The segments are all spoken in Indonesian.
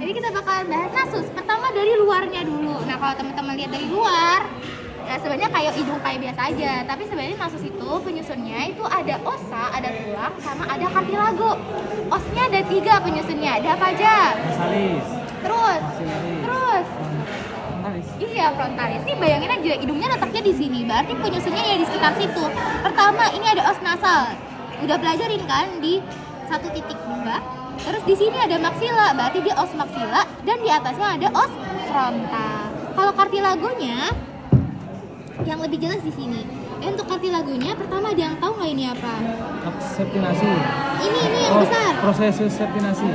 Jadi kita bakalan bahas nasus. Pertama dari luarnya dulu. Nah kalau teman-teman lihat dari luar, ya sebenarnya kayak hidung kayak biasa aja. Tapi sebenarnya nasus itu penyusunnya itu ada osa, ada tulang, sama ada kartilago. Osnya ada 3 penyusunnya. Ada apa aja? Masalis. Terus. Frontalis. Iya frontalis. Nih bayangin aja hidungnya letaknya di sini. Berarti penyusunnya ya di sekitar situ. Pertama ini ada os nasal. Udah pelajarin kan di 1.2. Terus di sini ada maksila, berarti dia os maksila dan di atasnya ada os frontal. Kalau kartilagonya yang lebih jelas di sini. Untuk kartilagonya pertama ada yang tahu nggak ini apa? Septinasi. Ini yang besar. Prosesus septinasi.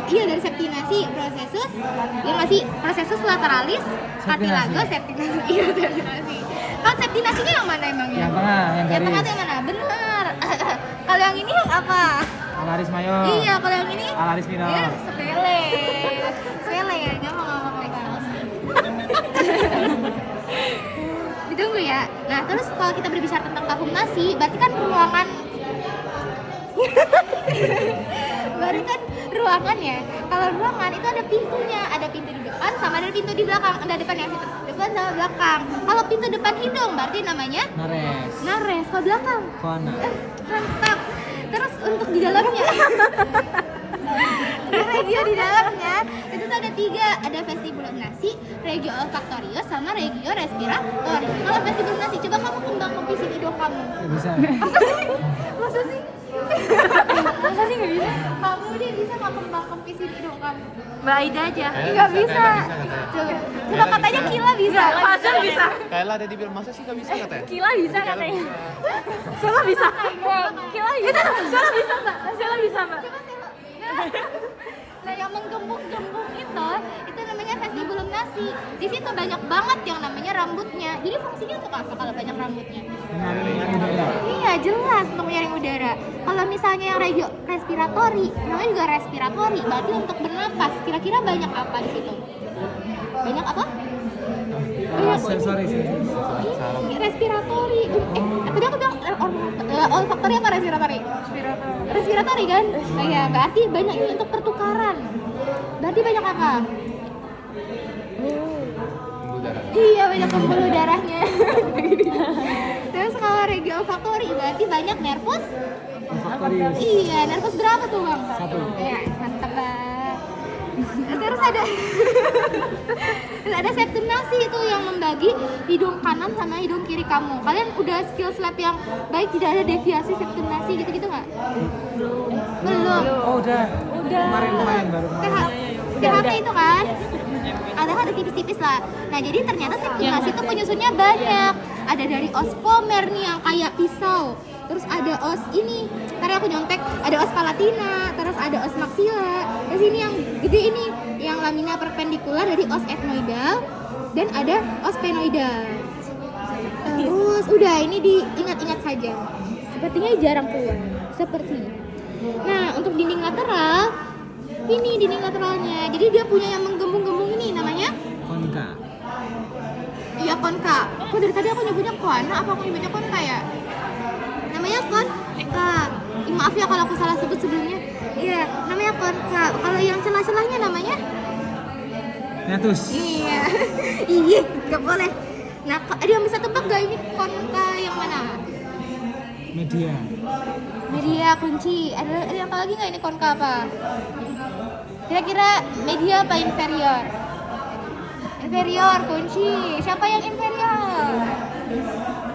Dari septinasi, prosesus lateralis, kartilago, septinasi. Iya, septinasi. Kalau septinasinya yang mana emangnya? Yang tengah, yang garis. Yang tengah itu yang mana? Benar. Kalau yang ini yang apa? Alaris mayor. Iya, kalau yang ini? Alaris minor. Ya, sepele ya, dia mau ngomong Lexus. Ditunggu ya. Nah, terus kalau kita berbicara tentang tabung nasi, berarti kan ruangan ruangan ya. Kalau ruangan itu ada pintunya, ada pintu di depan sama ada pintu di belakang. Ada depan yang situ, depan sama belakang. Kalau pintu depan hidung berarti namanya nares. Kalau belakang Koana. mantap. Terus untuk di dalamnya regio di dalamnya itu tuh ada 3, ada vestibulum nasi, regio olfaktorius sama regio respirator. Kalau vestibulum nasi, coba kamu kembang kempisin hidung kamu. Bisa. Masa sih nggak bisa? Kamu dia bisa nggak kembang kempisin hidung kamu? Mbak Aida aja. Nggak bisa. Coba katanya Kila bisa. Fajar bisa. Kayla ada dibilang masa sih nggak bisa katanya? Kila bisa katanya. Sela bisa. Kila bisa. Sela bisa mbak. Sela bisa mbak. Coba Sela. Nah yang menggembung-gembung itu namanya vestibulum nasi. Di situ banyak banget yang namanya rambutnya. Jadi fungsinya untuk apa kalau banyak rambutnya? Menyaring udara. Iya jelas untuk menyaring udara. Kalau misalnya yang regio respiratori, namanya juga respiratori, berarti untuk bernapas. Kira-kira banyak apa di situ? Banyak apa? Sorry. Respiratori. Tadi aku bilang olfaktori apa respiratori? Respiratori kan? Oh, iya, berarti banyak ini untuk pertukaran. Berarti banyak apa? Iya, banyak pembuluh darahnya. Terus kalau regio olfaktori berarti banyak nervus? Olfaktorius. Iya, nervus berapa tuh bang? 1. Ya, mantap bang. Terus ada septum nasi itu yang membagi hidung kanan sama hidung kiri kamu. Kalian udah skill lab yang baik, tidak ada deviasi septum nasi gitu-gitu nggak? Belum. Oh udah. Kemarin baru. THT itu kan? Ada tipis-tipis lah. Nah jadi ternyata septum nasi itu penyusunnya banyak. Ada dari os pomer nih yang kayak pisau. Terus ada os ini, ntar aku nyontek, ada os palatina, terus ada os maxilla. Terus ini yang gede ini, yang lamina perpendikular dari os ethmoidal, dan ada os penoidal. Terus udah ini diingat-ingat saja. Sepertinya jarang keluar, sepertinya. Nah untuk dinding lateral, ini dinding lateralnya. Jadi dia punya yang menggembung-gembung ini namanya Konka. iya konka. Kok dari tadi aku nyebutnya koana, apa aku nyebutnya konka ya? Namanya konka. Maaf ya kalau aku salah sebut sebelumnya. Iya, namanya konka. Kalau yang celah-celahnya namanya? Hiatus. Iya. Iya, nggak boleh. Nah, ada yang bisa tebak gak ini konka yang mana? Media. Media kunci. Ada yang tahu lagi nggak ini konka apa? Kira-kira media apa inferior? Inferior kunci. Siapa yang inferior?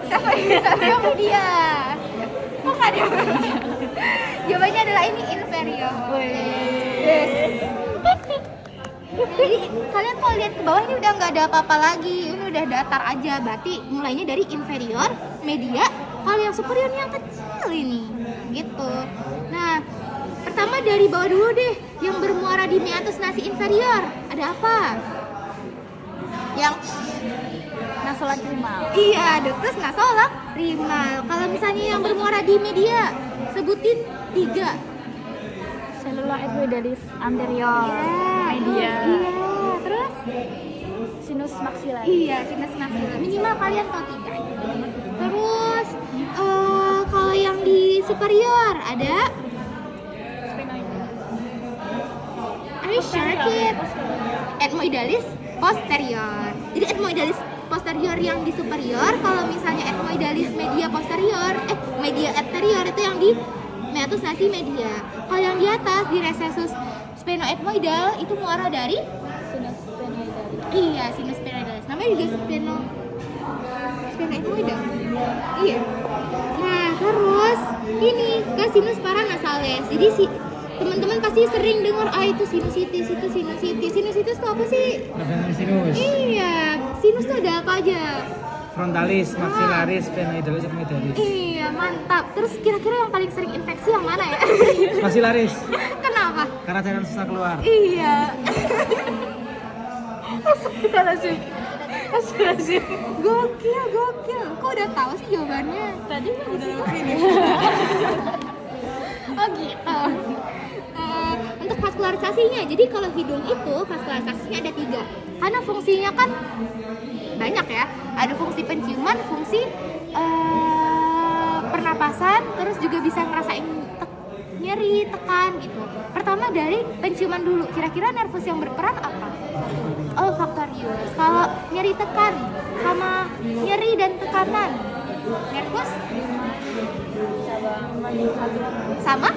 Siapa yang media? Kok nggak ada? Jawabannya adalah ini inferior. Yes. Jadi kalian kalau lihat ke bawah ini udah nggak ada apa-apa lagi, ini udah datar aja. Berarti mulainya dari inferior, media, kalau yang superior yang kecil ini, gitu. Nah, pertama dari bawah dulu deh, yang bermuara di meatus nasi inferior. Ada apa? Yang Nasolan primal. iya, ductus nasolacrimal. Kalau misalnya yang bermuara di media, sebutin 3. Selula epidalis anterior. Media. Iya, terus? Sinus maxilla. Iya, sinus maxilla. Minimal kalian tahu 3. Terus kalau yang di superior ada? Ada we circuit ethmoidalis posterior. Jadi ethmoidalis posterior yang di superior, kalau misalnya ethmoidalis media posterior, media anterior itu yang di meatus nasi media. Kalau yang di atas di recessus sphenoethmoidal itu muara dari iya, sinus sphenoidalis. Namanya juga sphenoethmoidal. Iya. Nah, terus ini ke sinus paranasales. Jadi teman-teman pasti sering dengar itu sinusitis, itu sinusitis. Sinusitis itu apa sih? Radang sinus. Iya, sinus itu ada apa aja? Frontalis, maxillaris, sphenoidalis, ethmoidalis. Iya, mantap. Terus kira-kira yang paling sering infeksi yang mana ya? Maxillaris. Kenapa? Karena cairan susah keluar. Iya. Astagfirullahaladzim. Gokil. Kok udah tahu sih jawabannya? Tadi mah udah ini. Oh gitu. Untuk vaskularisasinya, jadi kalau hidung itu vaskularisasinya ada 3. Karena fungsinya kan banyak ya. Ada fungsi penciuman, fungsi pernapasan, terus juga bisa ngerasain nyeri, tekan gitu. Pertama dari penciuman dulu. Kira-kira nervus yang berperan apa? Olfactorius. Kalau nyeri tekan sama nyeri dan tekanan, nervus sama?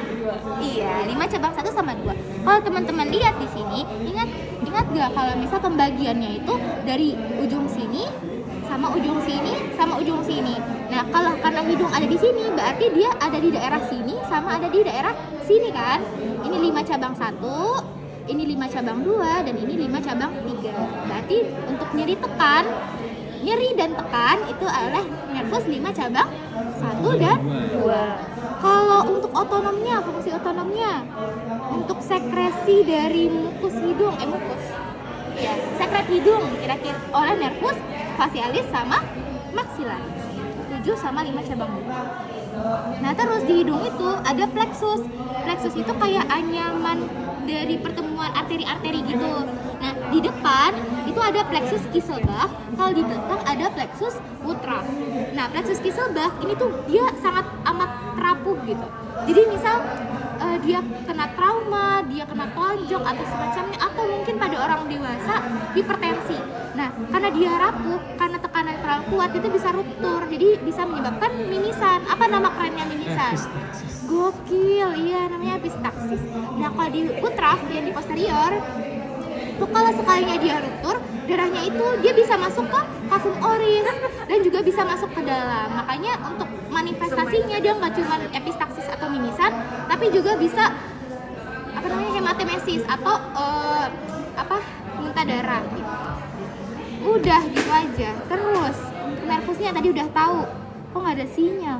Iya, 5 cabang 1 sama 2. Kalau teman-teman lihat di sini, ingat gak kalau misal pembagiannya itu dari ujung sini sama ujung sini sama ujung sini. Nah, kalau karena hidung ada di sini, berarti dia ada di daerah sini sama ada di daerah sini kan? Ini 5 cabang 1, ini 5 cabang 2, dan ini 5 cabang 3. Berarti untuk nyeri dan tekan itu adalah nervus 5 cabang 1 dan 2. Kalau untuk otonomnya, fungsi otonomnya untuk sekresi dari mukus hidung, ya, sekret hidung kira-kira oleh nervus facialis sama maxillaris. 7 sama 5 cabang 2. Nah, terus di hidung itu ada plexus. Plexus itu kayak anyaman dari pertemuan arteri-arteri gitu. Nah, di depan itu ada plexus Kisselbach, kalau di belakang ada plexus Woodruff. Nah, plexus Kisselbach ini tuh dia sangat amat rapuh gitu. Jadi misal dia kena trauma, dia kena tonjok atau semacamnya, atau mungkin pada orang dewasa hipertensi. Nah, karena dia rapuh, karena tekanan terlalu kuat, itu bisa ruptur, jadi bisa menyebabkan mimisan. Apa nama kerennya mimisan? Gokil, iya namanya epistaxis. Nah, kalau di Woodruff yang di posterior, tuh kalau sekalinya dia ruptur, darahnya itu dia bisa masuk ke cavum oris dan juga bisa masuk ke dalam. Makanya untuk manifestasinya dia nggak cuma epistaxis atau mimisan, tapi juga bisa hematemesis atau muntah darah gitu. Udah gitu aja. Terus nervusnya tadi udah tahu. Kok nggak ada sinyal?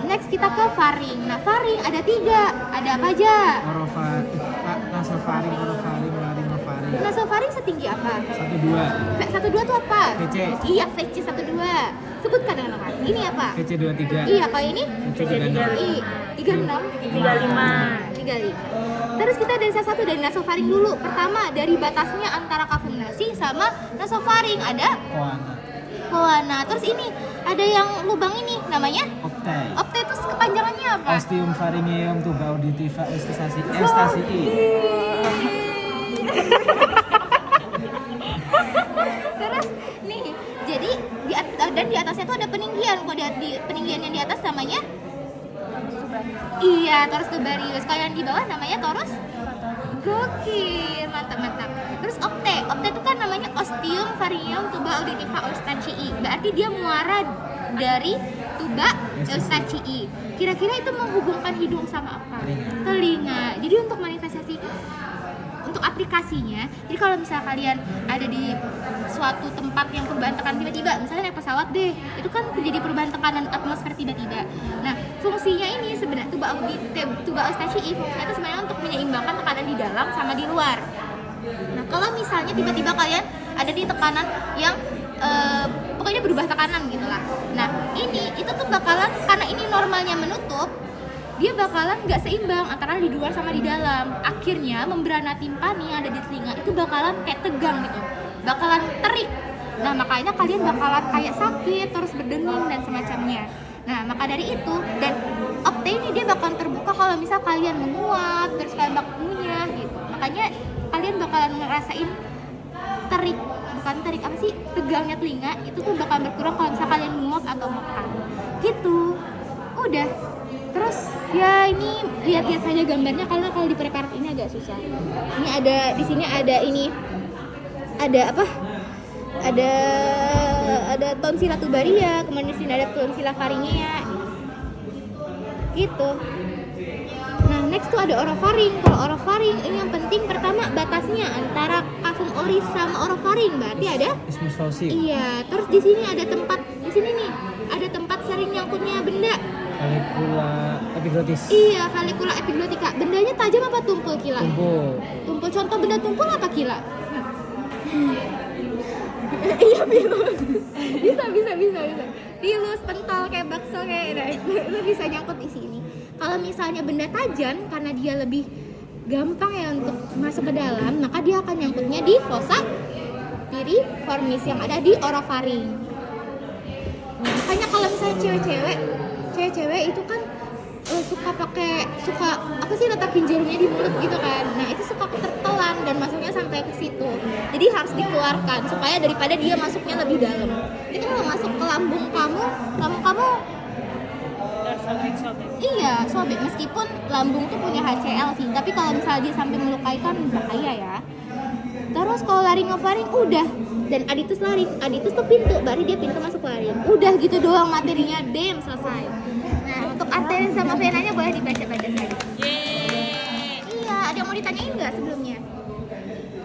Next kita ke faring. Nah, faring ada 3. Ada apa aja? Nasofaring, orofaring, laringofaring. Nasofaring setinggi apa? 1-2. 1-2 itu apa? VC. Iya, VC 1-2. Sebutkan dengan lengkap. Ini apa? VC 23. Iya, kalau ini? VC 36. 36. 35. Terus kita dari salah satu dari nasofaring dulu. Pertama, dari batasnya antara cavum nasi sama nasofaring ada koana. Terus ini ada yang lubang ini namanya Optai. Optai itu kepanjangannya apa? Ostium pharyngeum tuba auditiva eustachi. Terus nih, jadi di atasnya tuh ada peninggian. Kalau di peninggian yang di atas namanya iya, torus tubarius. Kalau yang di bawah namanya torus. Gokil, mantap. Terus opte itu kan namanya ostium pharyngeum tuba auditiva eustachi. Berarti dia muara dari tuba eustachi. Kira-kira itu menghubungkan hidung sama apa? Telinga. Jadi untuk manifestasi, untuk aplikasinya, jadi kalau misal kalian ada di suatu tempat yang perubahan tekanan tiba-tiba, misalnya naik pesawat deh, itu kan terjadi perubahan tekanan atmosfer tiba-tiba. Nah, fungsinya ini sebenarnya tuba eustachi, fungsinya itu sebenarnya untuk menyeimbangkan tekanan di dalam sama di luar. Nah, kalau misalnya tiba-tiba kalian ada di tekanan yang pokoknya berubah tekanan gitu lah. Nah, itu tuh bakalan, karena ini normalnya menutup, dia bakalan nggak seimbang antara di luar sama di dalam. Akhirnya membrana timpani yang ada di telinga itu bakalan kayak tegang gitu, bakalan terik. Nah, makanya kalian bakalan kayak sakit, terus berdenging dan semacamnya. Nah, maka dari itu, dan opte ini dia bakalan terbuka kalau misal kalian menguap, terus kalian bak ngunyah gitu. Makanya kalian bakalan ngerasain terik, bukan terik apa sih, tegangnya telinga itu tuh bakal berkurang kalau misalnya kalian nguap atau makan gitu. Udah, terus ya ini lihat-lihat saja gambarnya karena kalau di preparat ini agak susah. Ini ada di sini ada ini, ada apa, ada tonsila tubaria, kemudian di sini ada tonsila faringea gitu. Nah, next tuh ada orofaring. Kalau orofaring ini yang penting pertama batasnya antara kafum oris sama orofaring, berarti ada Ismus fauci. iya. Terus di sini ada tempat, di sini nih ada tempat sering nyangkutnya benda. Calicula epiglottis. Iya, Calicula epiglottica. Bendanya tajam apa tumpul, Kila? Tumpul. Tumpul. Contoh benda tumpul apa, Kila? Iya, pilus. Bisa. Pilus, pentol kayak bakso kayak nah, itu bisa nyangkut di sini. Kalau misalnya benda tajam karena dia lebih gampang ya untuk masuk ke dalam, maka dia akan nyangkutnya di fossa piriformis yang ada di orofaring. Makanya kalau misalnya cewek-cewek itu kan suka apa sih, letakin jarumnya di mulut gitu kan. Nah, itu suka tertelan dan masuknya sampai ke situ. Jadi harus dikeluarkan supaya daripada dia masuknya lebih dalam. Jadi kalau masuk ke lambung kamu iya, sobek. Meskipun lambung tuh punya HCl sih, tapi kalau misalnya dia sampai melukai kan bahaya ya. Terus kalau laringofaring udah, dan aditus laring, aditus tuh pintu, baru dia pintu masuk laring. Udah gitu doang materinya, dem, selesai. Nah, untuk arteri sama venanya boleh dibaca-baca saja. Iya, ada yang mau ditanyain nggak sebelumnya?